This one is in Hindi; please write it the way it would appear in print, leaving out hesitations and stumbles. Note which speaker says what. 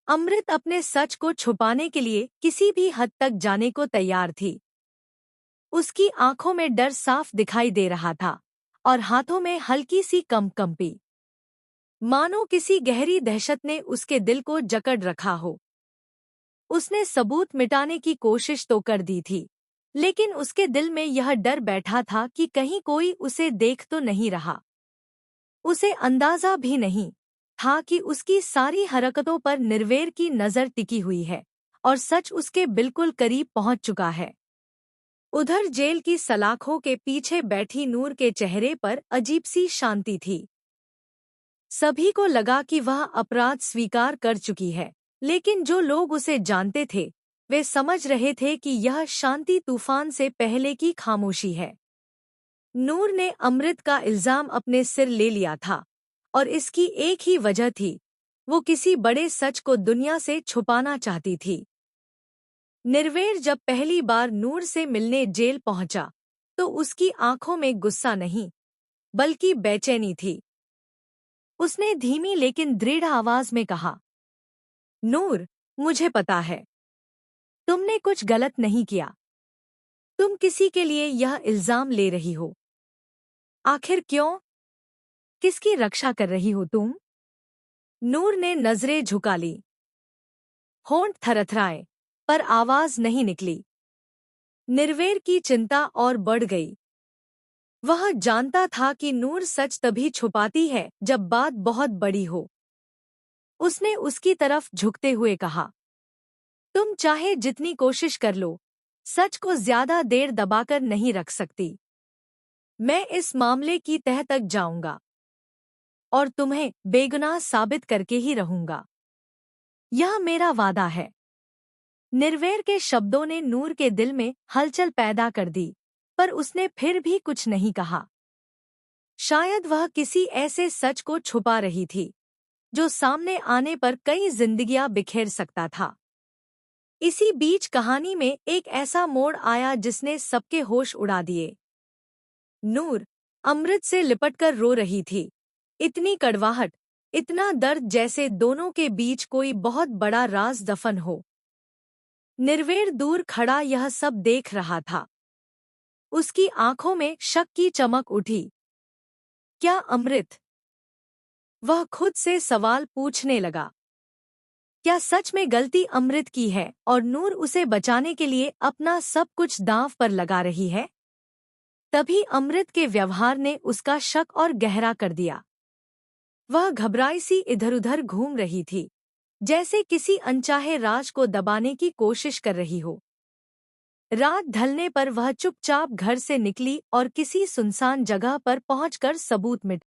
Speaker 1: अमृत अपने सच को छुपाने के लिए किसी भी हद तक जाने को तैयार थी। उसकी आंखों में डर साफ दिखाई दे रहा था और हाथों में हल्की सी कंपी, मानो किसी गहरी दहशत ने उसके दिल को जकड़ रखा हो। उसने सबूत मिटाने की कोशिश तो कर दी थी, लेकिन उसके दिल में यह डर बैठा था कि कहीं कोई उसे देख तो नहीं रहा। उसे अंदाजा भी नहीं था कि उसकी सारी हरकतों पर निर्वेर की नजर टिकी हुई है और सच उसके बिल्कुल करीब पहुंच चुका है। उधर जेल की सलाखों के पीछे बैठी नूर के चेहरे पर अजीब सी शांति थी। सभी को लगा कि वह अपराध स्वीकार कर चुकी है, लेकिन जो लोग उसे जानते थे वे समझ रहे थे कि यह शांति तूफान से पहले की खामोशी है। नूर ने अमृत का इल्जाम अपने सिर ले लिया था और इसकी एक ही वजह थी, वो किसी बड़े सच को दुनिया से छुपाना चाहती थी। निर्वेर जब पहली बार नूर से मिलने जेल पहुंचा तो उसकी आंखों में गुस्सा नहीं बल्कि बेचैनी थी। उसने धीमी लेकिन दृढ़ आवाज में कहा, नूर, मुझे पता है तुमने कुछ गलत नहीं किया। तुम किसी के लिए यह इल्जाम ले रही हो। आखिर क्यों? किसकी रक्षा कर रही हो तुम? नूर ने नजरें झुका ली। होंठ थरथराए पर आवाज नहीं निकली। निर्वेर की चिंता और बढ़ गई। वह जानता था कि नूर सच तभी छुपाती है जब बात बहुत बड़ी हो। उसने उसकी तरफ झुकते हुए कहा, तुम चाहे जितनी कोशिश कर लो, सच को ज्यादा देर दबाकर नहीं रख सकती। मैं इस मामले की तह तक जाऊंगा और तुम्हें बेगुनाह साबित करके ही रहूंगा। यह मेरा वादा है। निर्वेर के शब्दों ने नूर के दिल में हलचल पैदा कर दी, पर उसने फिर भी कुछ नहीं कहा। शायद वह किसी ऐसे सच को छुपा रही थी जो सामने आने पर कई जिंदगियां बिखेर सकता था। इसी बीच कहानी में एक ऐसा मोड़ आया जिसने सबके होश उड़ा दिए। नूर अमृत से लिपटकर रो रही थी। इतनी कड़वाहट, इतना दर्द जैसे दोनों के बीच कोई बहुत बड़ा राज दफन हो। निर्वेर दूर खड़ा यह सब देख रहा था। उसकी आंखों में शक की चमक उठी। क्या अमृत? वह खुद से सवाल पूछने लगा। क्या सच में गलती अमृत की है और नूर उसे बचाने के लिए अपना सब कुछ दांव पर लगा रही है? तभी अमृत के व्यवहार ने उसका शक और गहरा कर दिया। वह घबराई सी इधर-उधर घूम रही थी, जैसे किसी अनचाहे राज को दबाने की कोशिश कर रही हो। रात ढलने पर वह चुपचाप घर से निकली और किसी सुनसान जगह पर पहुंचकर सबूत मिट